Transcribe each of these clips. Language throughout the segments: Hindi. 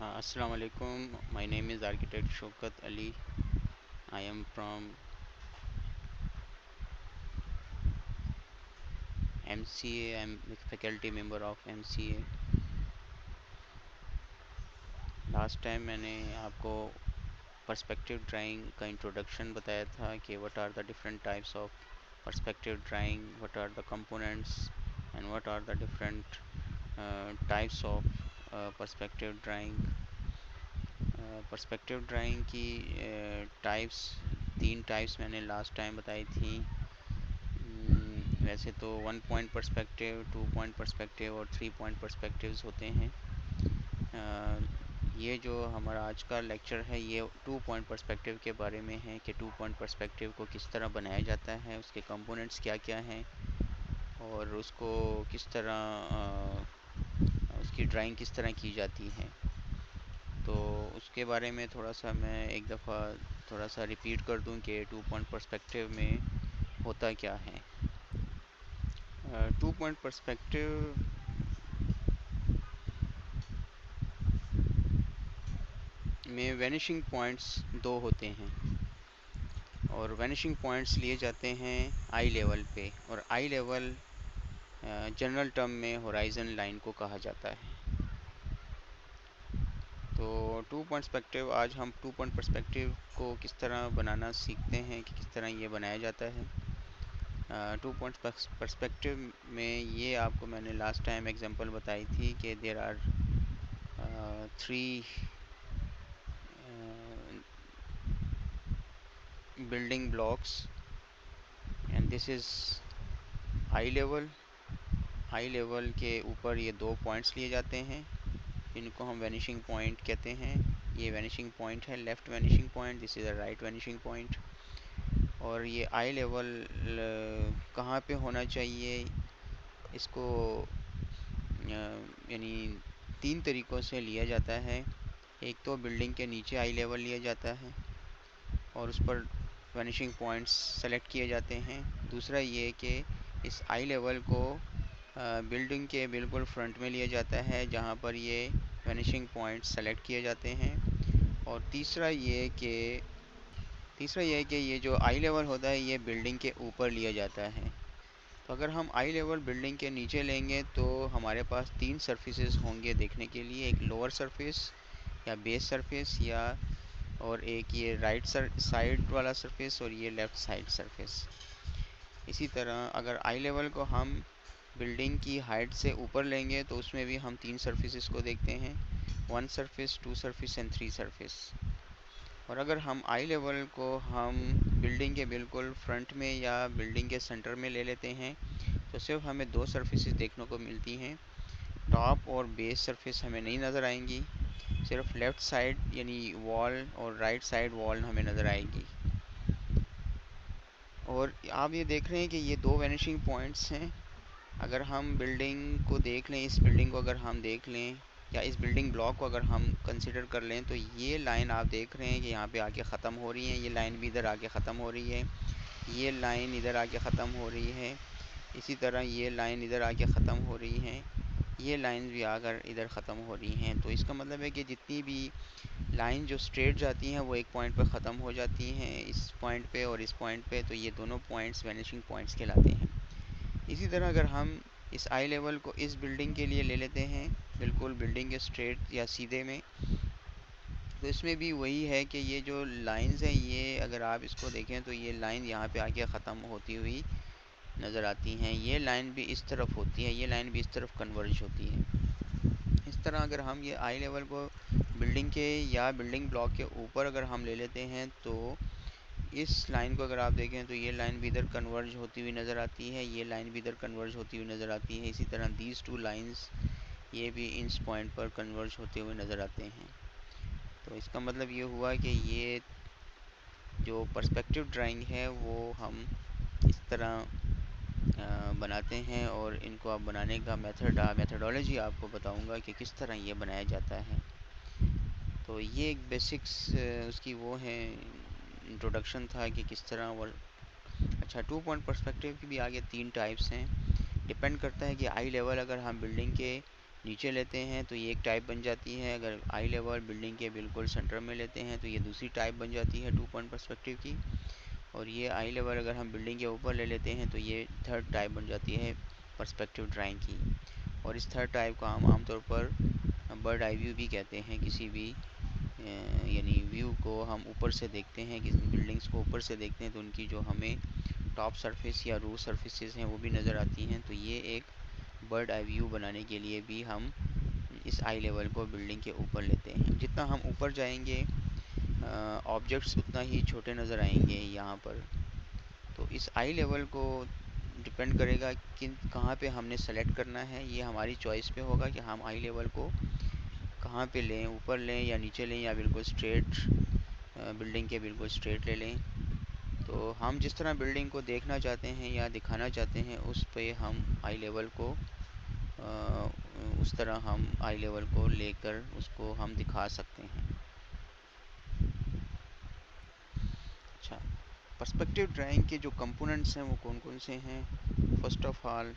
Assalamu alaikum. My name is Architect Shaukat Ali. I am from MCA. I am a faculty member of MCA. Last time मैंने आपको पर्सपेक्टिव ड्राइंग का इंट्रोडक्शन बताया था कि what are the different types of perspective drawing, what are the components and what are the different types of perspective drawing. Perspective drawing की तीन टाइप्स मैंने लास्ट टाइम बताई थी। वैसे तो 1 पॉइंट पर्सपेक्टिव, 2 पॉइंट पर्सपेक्टिव और 3 पॉइंट पर्सपेक्टिव्स होते हैं। ये जो हमारा आज का लेक्चर है ये 2 पॉइंट पर्सपेक्टिव के बारे में है कि 2 पॉइंट पर्सपेक्टिव को किस तरह बनाया जाता है, उसके कंपोनेंट्स क्या क्या हैं और उसको किस तरह उसकी ड्राइंग किस तरह की जाती है। तो उसके बारे में थोड़ा सा मैं एक दफ़ा थोड़ा सा रिपीट कर दूं कि 2 पॉइंट पर्सपेक्टिव में होता क्या है। 2 पॉइंट पर्सपेक्टिव में वैनिशिंग पॉइंट्स दो होते हैं और वैनिशिंग पॉइंट्स लिए जाते हैं आई लेवल पे, और आई लेवल जनरल टर्म में होराइजन लाइन को कहा जाता है। तो 2 पॉइंट पर्सपेक्टिव, आज हम 2 पॉइंट पर्सपेक्टिव को किस तरह बनाना सीखते हैं कि किस तरह ये बनाया जाता है। 2 पॉइंट पर्सपेक्टिव में ये आपको मैंने लास्ट टाइम एग्जांपल बताई थी कि there are 3 building blocks and this is eye level. Eye level के ऊपर ये 2 पॉइंट्स लिए जाते हैं, इनको हम वैनिशिंग पॉइंट कहते हैं। ये वैनिशिंग पॉइंट है left vanishing point, this is a right vanishing point. और ये आई लेवल कहाँ पे होना चाहिए, इसको यानी 3 तरीक़ों से लिया जाता है। एक तो बिल्डिंग के नीचे आई लेवल लिया जाता है और उस पर वैनिशिंग पॉइंट्स सेलेक्ट किए जाते हैं। दूसरा ये कि इस आई लेवल को बिल्डिंग के बिल्कुल फ्रंट में लिया जाता है जहाँ पर ये वैनिशिंग पॉइंट्स सेलेक्ट किए जाते हैं। और तीसरा ये कि ये जो आई लेवल होता है ये बिल्डिंग के ऊपर लिया जाता है। तो अगर हम आई लेवल बिल्डिंग के नीचे लेंगे तो हमारे पास 3 सरफेसेस होंगे देखने के लिए, एक लोअर सरफेस या बेस सरफेस और एक ये राइट साइड वाला सरफेस और ये लेफ़्ट साइड सरफेस। इसी तरह अगर आई लेवल को हम बिल्डिंग की हाइट से ऊपर लेंगे तो उसमें भी हम 3 सरफेसेस को देखते हैं, 1 सरफेस, 2 सरफेस एंड 3 सरफेस। और अगर हम आई लेवल को हम बिल्डिंग के बिल्कुल फ्रंट में या बिल्डिंग के सेंटर में ले लेते हैं तो सिर्फ हमें 2 सरफेसेस देखने को मिलती हैं। टॉप और बेस सरफेस हमें नहीं नज़र आएंगी, सिर्फ लेफ़्ट साइड यानी वॉल और राइट साइड वॉल हमें नज़र आएगी। और आप ये देख रहे हैं कि ये 2 वैनिशिंग पॉइंट्स हैं। अगर हम बिल्डिंग को देख लें, इस बिल्डिंग को अगर हम देख लें या इस बिल्डिंग ब्लॉक को अगर हम कंसिडर कर लें तो ये लाइन आप देख रहे हैं कि यहाँ पे आके ख़त्म हो रही है, ये लाइन भी इधर आके ख़त्म हो रही है, ये लाइन इधर आके ख़त्म हो रही है, इसी तरह ये लाइन इधर आके ख़त्म हो रही है, ये लाइन भी आकर इधर ख़त्म हो रही हैं। तो इसका मतलब है कि जितनी भी लाइन जो स्ट्रेट जाती हैं वो एक पॉइंट पर ख़त्म हो जाती हैं, इस पॉइंट पे और इस पॉइंट पे, तो ये दोनों पॉइंट्स वैनिशिंग पॉइंट्स कहलाते हैं। इसी तरह अगर हम इस आई लेवल को इस बिल्डिंग के लिए ले लेते हैं बिल्कुल बिल्डिंग के स्ट्रेट या सीधे में, तो इसमें भी वही है कि ये जो लाइंस हैं ये अगर आप इसको देखें तो ये लाइन यहाँ पे आके ख़त्म होती हुई नज़र आती हैं, ये लाइन भी इस तरफ होती है, ये लाइन भी इस तरफ कन्वर्ज होती है। इस तरह अगर हम ये आई लेवल को बिल्डिंग के या बिल्डिंग ब्लॉक के ऊपर अगर हम ले लेते हैं तो इस लाइन को अगर आप देखें तो ये लाइन भी इधर कन्वर्ज होती हुई नज़र आती है, ये लाइन भी इधर कन्वर्ज होती हुई नज़र आती है। इसी तरह दीज 2 लाइंस ये भी इस पॉइंट पर कन्वर्ज होते हुए नज़र आते हैं। तो इसका मतलब ये हुआ कि ये जो पर्सपेक्टिव ड्राइंग है वो हम इस तरह बनाते हैं और इनको आप बनाने का मेथडोलॉजी आपको बताऊंगा कि किस तरह ये बनाया जाता है। तो ये एक बेसिक्स उसकी वो है इंट्रोडक्शन था कि किस तरह वो। अच्छा, 2 पॉइंट पर्सपेक्टिव की भी आगे 3 टाइप्स हैं। डिपेंड करता है कि आई लेवल अगर हम बिल्डिंग के नीचे लेते हैं तो ये एक टाइप बन जाती है। अगर आई लेवल बिल्डिंग के बिल्कुल सेंटर में लेते हैं तो ये दूसरी टाइप बन जाती है 2 पॉइंट पर्सपेक्टिव की। और ये आई लेवल अगर हम बिल्डिंग के ऊपर ले लेते हैं तो ये थर्ड टाइप बन जाती है पर्सपेक्टिव ड्राइंग की। और इस थर्ड टाइप को हम आमतौर पर बर्ड आई व्यू भी कहते हैं। किसी भी यानी व्यू को हम ऊपर से देखते हैं, कि बिल्डिंग्स को ऊपर से देखते हैं तो उनकी जो हमें टॉप सरफेस या रूफ सरफेसेस हैं वो भी नज़र आती हैं। तो ये एक बर्ड आई व्यू बनाने के लिए भी हम इस आई लेवल को बिल्डिंग के ऊपर लेते हैं। जितना हम ऊपर जाएंगे ऑब्जेक्ट्स उतना ही छोटे नज़र आएंगे यहाँ पर। तो इस आई लेवल को डिपेंड करेगा कि कहाँ पे हमने सेलेक्ट करना है। ये हमारी चॉइस पे होगा कि हम आई लेवल को कहाँ पे लें, ऊपर लें या नीचे लें या बिल्कुल स्ट्रेट बिल्डिंग के बिल्कुल स्ट्रेट ले लें। तो हम जिस तरह बिल्डिंग को देखना चाहते हैं या दिखाना चाहते हैं उस पे हम आई लेवल को उस तरह हम आई लेवल को लेकर उसको हम दिखा सकते हैं। अच्छा, पर्सपेक्टिव ड्राइंग के जो कंपोनेंट्स हैं वो कौन कौन से हैं? फर्स्ट ऑफ ऑल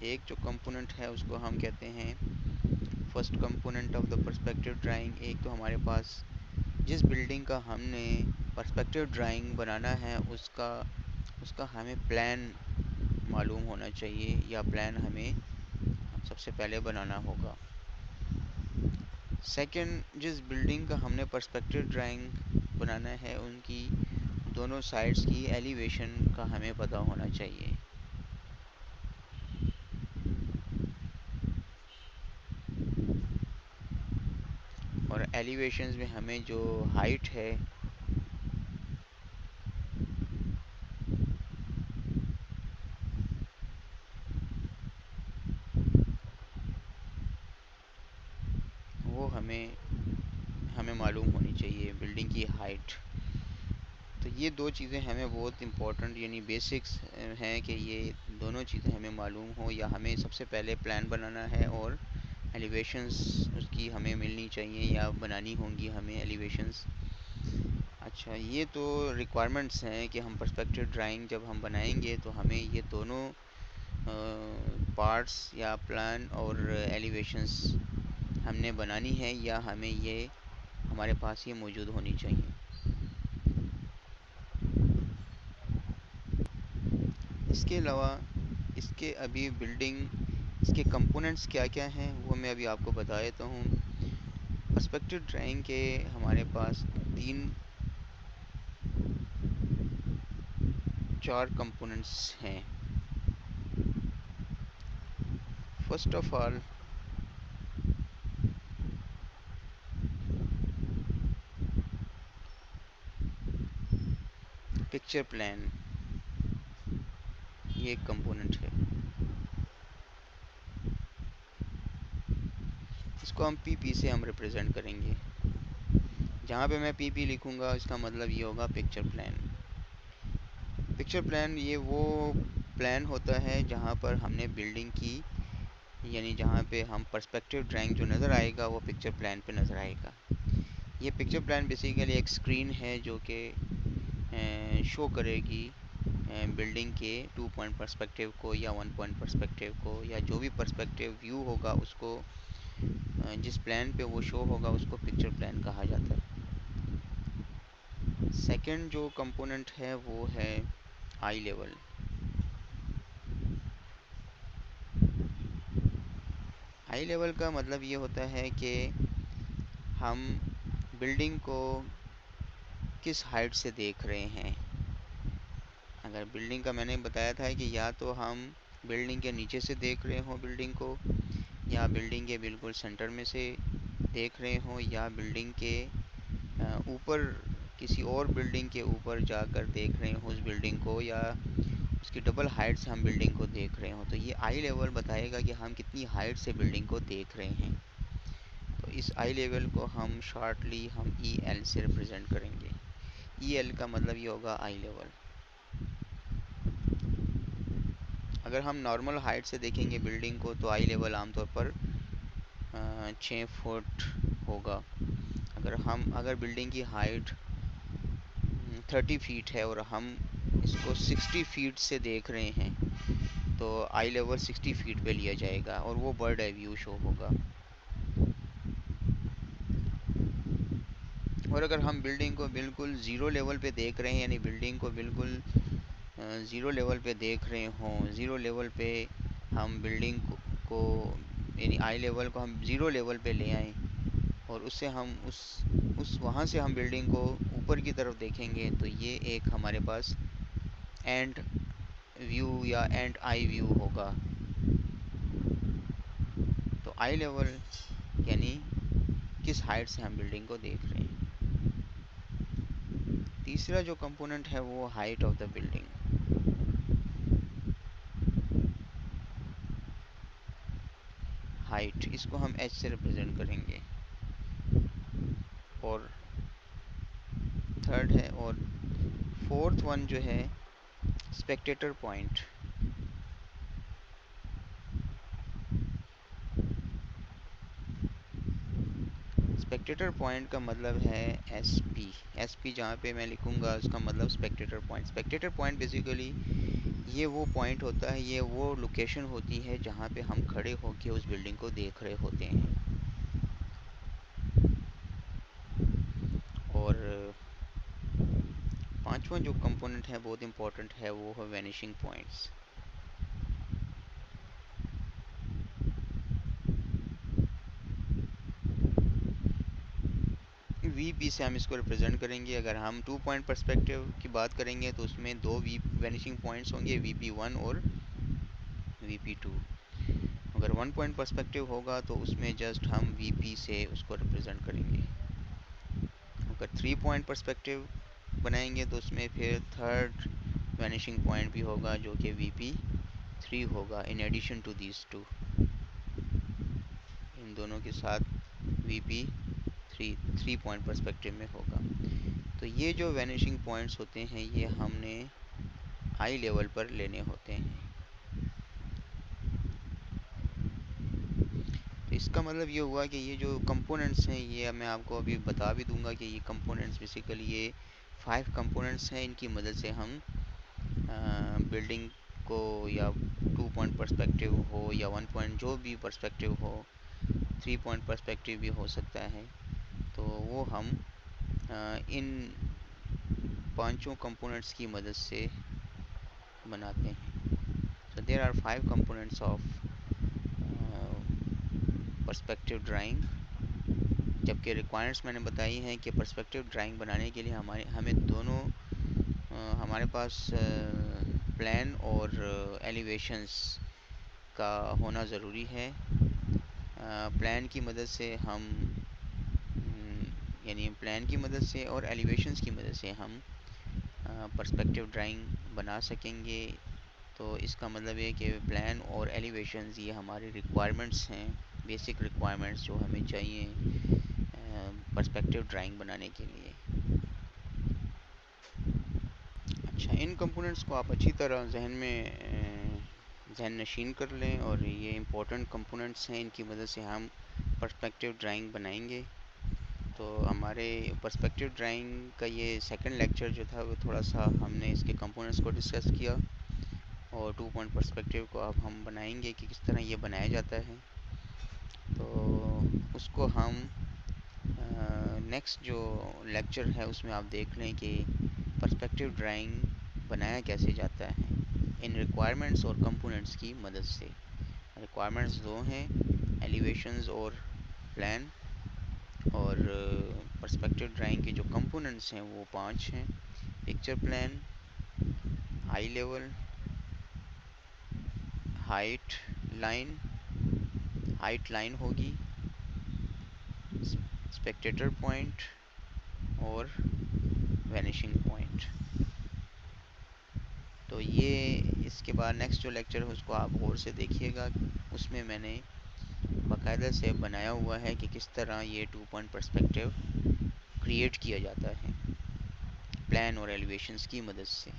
एक जो कंपोनेंट है उसको हम कहते हैं first component of the perspective drawing. एक तो हमारे पास जिस बिल्डिंग का हमने पर्सपेक्टिव ड्राइंग बनाना है उसका उसका हमें प्लान मालूम होना चाहिए, या प्लान हमें सबसे पहले बनाना होगा। सेकंड, जिस बिल्डिंग का हमने पर्सपेक्टिव ड्राइंग बनाना है उनकी दोनों साइड्स की एलिवेशन का हमें पता होना चाहिए। और एलिवेशंस में हमें जो हाइट है वो हमें हमें मालूम होनी चाहिए, बिल्डिंग की हाइट। तो ये दो चीज़ें हमें बहुत इम्पोर्टेंट यानी बेसिक्स हैं कि ये दोनों चीज़ें हमें मालूम हो, या हमें सबसे पहले प्लान बनाना है और एलिवेशंस उसकी हमें मिलनी चाहिए या बनानी होंगी हमें एलिवेशंस। अच्छा, ये तो रिक्वायरमेंट्स हैं कि हम पर्सपेक्टिव ड्राइंग जब हम बनाएंगे तो हमें ये दोनों पार्ट्स या प्लान और एलिवेशंस हमने बनानी है, या हमें ये हमारे पास ये मौजूद होनी चाहिए। इसके अलावा इसके अभी बिल्डिंग इसके कंपोनेंट्स क्या क्या हैं वो मैं अभी आपको बता देता हूँ। पर्सपेक्टिव ड्राइंग के हमारे पास तीन चार कंपोनेंट्स हैं। First of all picture plan, ये एक कंपोनेंट है। इसको हम पीपी से हम रिप्रेजेंट करेंगे। जहाँ पे मैं पीपी लिखूँगा इसका मतलब ये होगा पिक्चर प्लान। पिक्चर प्लान ये वो प्लान होता है जहाँ पर हमने बिल्डिंग की यानी जहाँ पे हम पर्सपेक्टिव ड्राइंग जो नज़र आएगा वो पिक्चर प्लान पे नज़र आएगा। ये पिक्चर प्लान बेसिकली एक स्क्रीन है जो कि शो करेगी बिल्डिंग के 2 पॉइंट पर्सपेक्टिव को या 1 पॉइंट पर्सपेक्टिव को, या जो भी पर्सपेक्टिव व्यू होगा उसको जिस प्लान पे वो शो होगा उसको पिक्चर प्लान कहा जाता है। सेकंड जो कंपोनेंट है वो है आई लेवल। आई लेवल का मतलब ये होता है कि हम बिल्डिंग को किस हाइट से देख रहे हैं। अगर बिल्डिंग का मैंने बताया था कि या तो हम बिल्डिंग के नीचे से देख रहे हों बिल्डिंग को, या बिल्डिंग के बिल्कुल सेंटर में से देख रहे हों, या बिल्डिंग के ऊपर किसी और बिल्डिंग के ऊपर जाकर देख रहे हों उस बिल्डिंग को, या उसकी डबल हाइट से हम बिल्डिंग को देख रहे हों। तो ये आई लेवल बताएगा कि हम कितनी हाइट से बिल्डिंग को देख रहे हैं। तो इस आई लेवल को हम शॉर्टली हम ई एल से रिप्रेजेंट करेंगे। ई एल का मतलब ये होगा आई लेवल। अगर हम नॉर्मल हाइट से देखेंगे बिल्डिंग को तो आई लेवल आमतौर पर 6 फुट होगा। अगर बिल्डिंग की हाइट 30 फीट है और हम इसको 60 फीट से देख रहे हैं तो आई लेवल 60 फीट पे लिया जाएगा और वो बर्ड आई व्यू शो होगा। और अगर हम बिल्डिंग को बिल्कुल ज़ीरो लेवल पे देख रहे हैं, यानी बिल्डिंग को बिल्कुल ज़ीरो लेवल पे देख रहे हों, ज़ीरो लेवल पे हम बिल्डिंग को यानी आई लेवल को हम ज़ीरो लेवल पे ले आएँ और उससे हम उस वहाँ से हम बिल्डिंग को ऊपर की तरफ देखेंगे, तो ये एक हमारे पास एंड व्यू या एंड आई व्यू होगा। तो आई लेवल यानी किस हाइट से हम बिल्डिंग को देख रहे हैं। तीसरा जो कंपोनेंट है वो height of the building. Height, इसको हम एच से रिप्रेजेंट करेंगे। और थर्ड है, और फोर्थ वन जो है स्पेक्टेटर पॉइंट। स्पेक्टेटर पॉइंट का मतलब है एस पी। एस पी जहाँ पे मैं लिखूँगा उसका मतलब Spectator point. Spectator point basically ये वो पॉइंट होता है, ये वो लोकेशन होती है जहाँ पे हम खड़े होकर उस बिल्डिंग को देख रहे होते हैं। और पांचवा जो कंपोनेंट है बहुत इम्पोर्टेंट है, वो है वैनिशिंग पॉइंट्स। वी पी से हम इसको रिप्रेजेंट करेंगे। अगर हम 2 पॉइंट पर्सपेक्टिव की बात करेंगे तो उसमें दो वी वैनिशिंग पॉइंट्स होंगे, वी पी वन और वी पी टू। अगर 1 पॉइंट पर्सपेक्टिव होगा तो उसमें जस्ट हम वी पी से उसको रिप्रेजेंट करेंगे। अगर 3 पॉइंट पर्सपेक्टिव बनाएंगे तो उसमें फिर थर्ड वैनिशिंग पॉइंट भी होगा जो कि वी पी थ्री होगा, in addition to these two. इन दोनों के साथ V P three point perspective में होगा। तो ये जो वैनिशिंग पॉइंट्स होते हैं ये हमने आई लेवल पर लेने होते हैं। तो इसका मतलब ये हुआ कि ये जो कंपोनेंट्स हैं ये मैं आपको अभी बता भी दूंगा कि ये कंपोनेंट्स बेसिकली ये 5 कंपोनेंट्स हैं। इनकी मदद से हम बिल्डिंग को या 2 पॉइंट पर्सपेक्टिव हो या 1 पॉइंट जो भी पर्सपेक्टिव हो, 3 पॉइंट पर्सपेक्टिव भी हो सकता है, तो वो हम इन पांचों कंपोनेंट्स की मदद से बनाते हैं। So there are 5 components of perspective drawing. जबकि रिक्वायरमेंट्स मैंने बताई हैं कि पर्सपेक्टिव ड्राइंग बनाने के लिए हमें दोनों हमारे पास प्लान और एलिवेशंस का होना ज़रूरी है। प्लान की मदद से हम यानी प्लान की मदद से और एलिवेशंस की मदद से हम पर्सपेक्टिव ड्राइंग बना सकेंगे। तो इसका मतलब है कि प्लान और एलिवेशंस ये हमारी रिक्वायरमेंट्स हैं, बेसिक रिक्वायरमेंट्स जो हमें चाहिए पर्सपेक्टिव ड्राइंग बनाने के लिए। अच्छा, इन कंपोनेंट्स को आप अच्छी तरह जहन नशीन कर लें और ये इम्पोर्टेंट कंपोनेंट्स हैं, इनकी मदद से हम पर्सपेक्टिव ड्राइंग बनाएंगे। तो हमारे पर्सपेक्टिव ड्राइंग का ये सेकंड लेक्चर जो था वो थोड़ा सा हमने इसके कंपोनेंट्स को डिस्कस किया और 2 पॉइंट पर्सपेक्टिव को अब हम बनाएंगे कि किस तरह ये बनाया जाता है। तो उसको हम नेक्स्ट जो लेक्चर है उसमें आप देख लें कि पर्सपेक्टिव ड्राइंग बनाया कैसे जाता है इन रिक्वायरमेंट्स और कंपोनेंट्स की मदद से। रिक्वायरमेंट्स दो हैं, एलिवेशंस और प्लान, और पर्सपेक्टिव ड्राइंग के जो कंपोनेंट्स हैं वो 5 हैं। पिक्चर प्लान, आई लेवल, हाइट लाइन होगी, स्पेक्टेटर पॉइंट और वैनिशिंग पॉइंट। तो ये इसके बाद नेक्स्ट जो लेक्चर है उसको आप गौर से देखिएगा, उसमें मैंने बाकायदा से बनाया हुआ है कि किस तरह ये 2 पॉइंट पर्सपेक्टिव क्रिएट किया जाता है प्लान और एलिवेशंस की मदद से।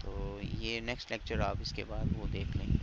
तो ये नेक्स्ट लेक्चर आप इसके बाद वो देख लें।